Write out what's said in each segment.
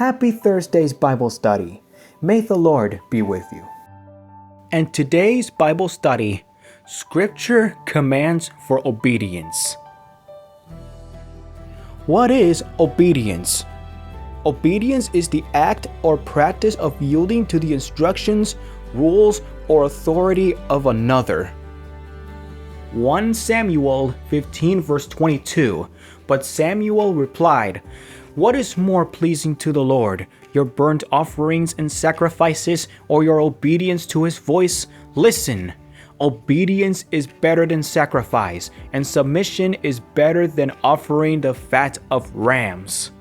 Happy Thursday's Bible study. May the Lord be with you. And today's Bible study, Scripture commands for obedience. What is obedience? Obedience is the act or practice of yielding to the instructions, rules, or authority of another. 1 Samuel 15 verse 22. But Samuel replied, "What is more pleasing to the Lord, your burnt offerings and sacrifices, or your obedience to his voice? Listen, obedience is better than sacrifice, and submission is better than offering the fat of rams."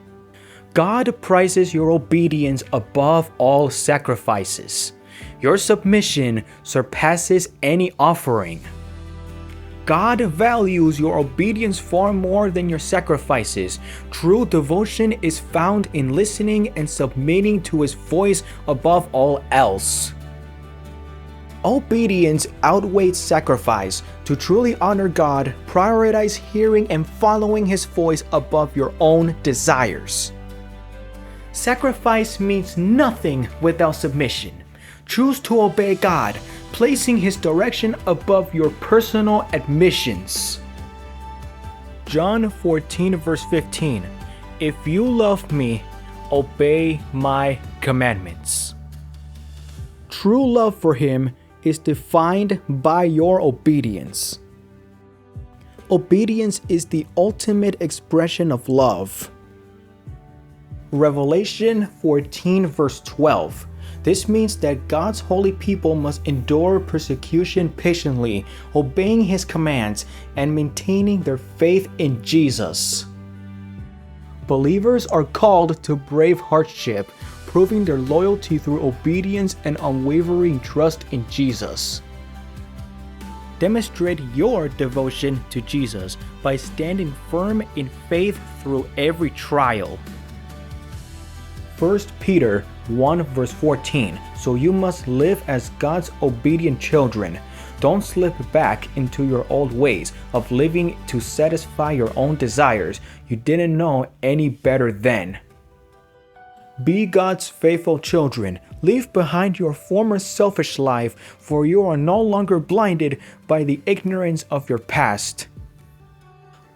God prizes your obedience above all sacrifices. Your submission surpasses any offering. God values your obedience far more than your sacrifices. True devotion is found in listening and submitting to his voice above all else. Obedience outweighs sacrifice. To truly honor God, prioritize hearing and following his voice above your own desires. Sacrifice means nothing without submission. Choose to obey God, placing his direction above your personal admissions. John 14 verse 15. If you love me, obey my commandments. True love for him is defined by your obedience. Obedience is the ultimate expression of love. Revelation 14 verse 12. This means that God's holy people must endure persecution patiently, obeying his commands and maintaining their faith in Jesus. Believers are called to brave hardship, proving their loyalty through obedience and unwavering trust in Jesus. Demonstrate your devotion to Jesus by standing firm in faith through every trial. 1 Peter 1 verse 14. So you must live as God's obedient children. Don't slip back into your old ways of living to satisfy your own desires. You didn't know any better then. Be God's faithful children. Leave behind your former selfish life, for you are no longer blinded by the ignorance of your past.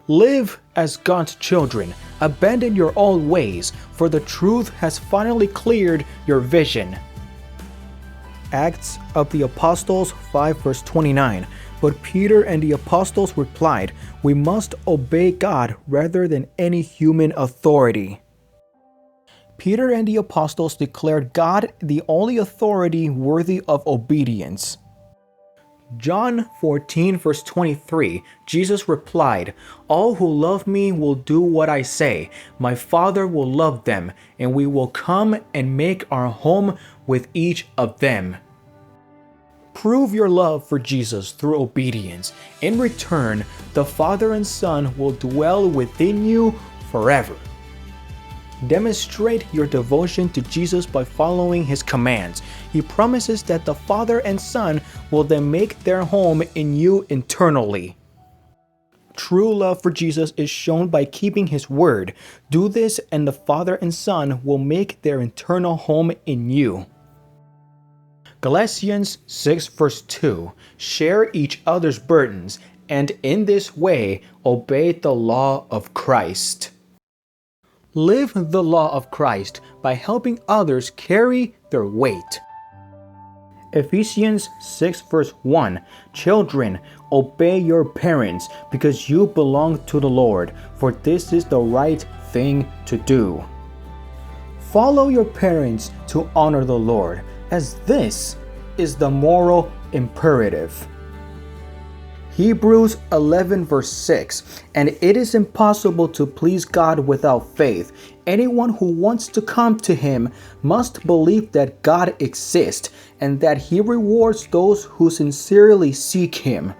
Live as God's children. Abandon your old ways, for the truth has finally cleared your vision. Acts of the Apostles 5 verse 29. But Peter and the apostles replied, "We must obey God rather than any human authority." Peter and the apostles declared God the only authority worthy of obedience. John 14 verse 23, Jesus replied, "All who love me will do what I say. My Father will love them, and we will come and make our home with each of them." Prove your love for Jesus through obedience. In return, the Father and Son will dwell within you forever. Demonstrate your devotion to Jesus by following his commands. He promises that the Father and Son will then make their home in you eternally. True love for Jesus is shown by keeping his word. Do this and the Father and Son will make their eternal home in you. Galatians 6 verse 2. Share each other's burdens, and in this way obey the law of Christ. Live the law of Christ by helping others carry their weight. Ephesians 6 verse 1. Children, obey your parents because you belong to the Lord, for this is the right thing to do. Follow your parents to honor the Lord, as this is the moral imperative. Hebrews 11 verse 6. And it is impossible to please God without faith. Anyone who wants to come to him must believe that God exists and that he rewards those who sincerely seek him.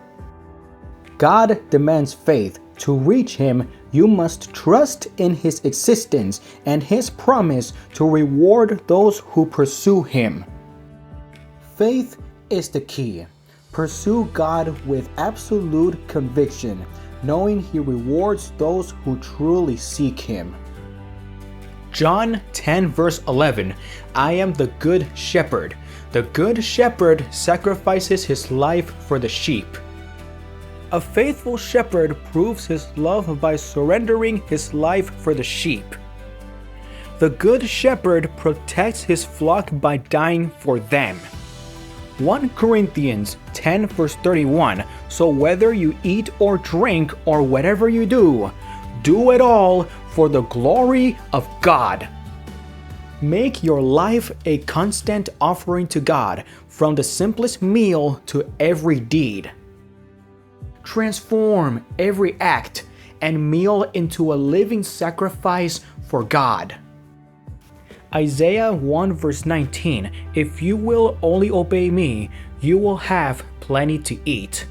God demands faith. To reach him, you must trust in his existence and his promise to reward those who pursue him. Faith is the key. Pursue God with absolute conviction, knowing he rewards those who truly seek him. John 10 verse 11, I am the good shepherd. The good shepherd sacrifices his life for the sheep. A faithful shepherd proves his love by surrendering his life for the sheep. The good shepherd protects his flock by dying for them. 1 Corinthians 10 verse 31, so whether you eat or drink or whatever you do it all for the glory of God. Make your life a constant offering to God, from the simplest meal to every deed. Transform every act and meal into a living sacrifice for God. Isaiah 1 verse 19, if you will only obey me, you will have plenty to eat.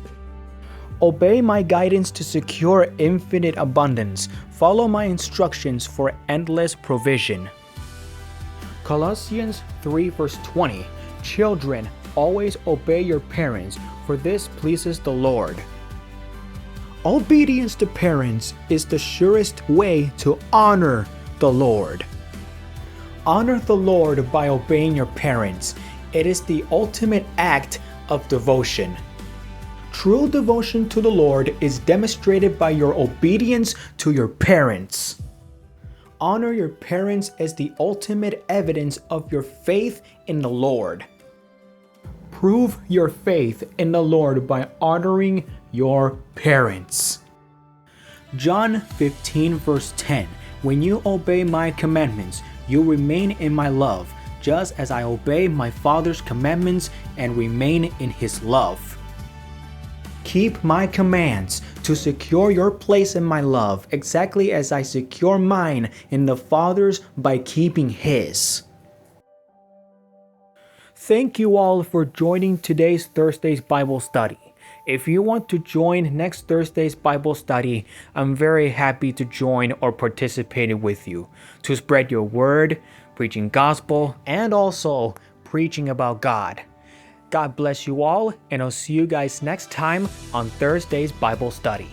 Obey my guidance to secure infinite abundance. Follow my instructions for endless provision. Colossians 3 verse 20, children, always obey your parents, for this pleases the Lord. Obedience to parents is the surest way to honor the Lord. Honor the Lord by obeying your parents. It is the ultimate act of devotion. True devotion to the Lord is demonstrated by your obedience to your parents. Honor your parents as the ultimate evidence of your faith in the Lord. Prove your faith in the Lord by honoring your parents. John 15 verse 10, when you obey my commandments, you remain in my love, just as I obey my Father's commandments and remain in his love. Keep my commands to secure your place in my love, exactly as I secure mine in the Father's by keeping his. Thank you all for joining today's Thursday's Bible study. If you want to join next Thursday's Bible study, I'm very happy to join or participate with you to spread your word, preaching gospel, and also preaching about God. God bless you all, and I'll see you guys next time on Thursday's Bible study.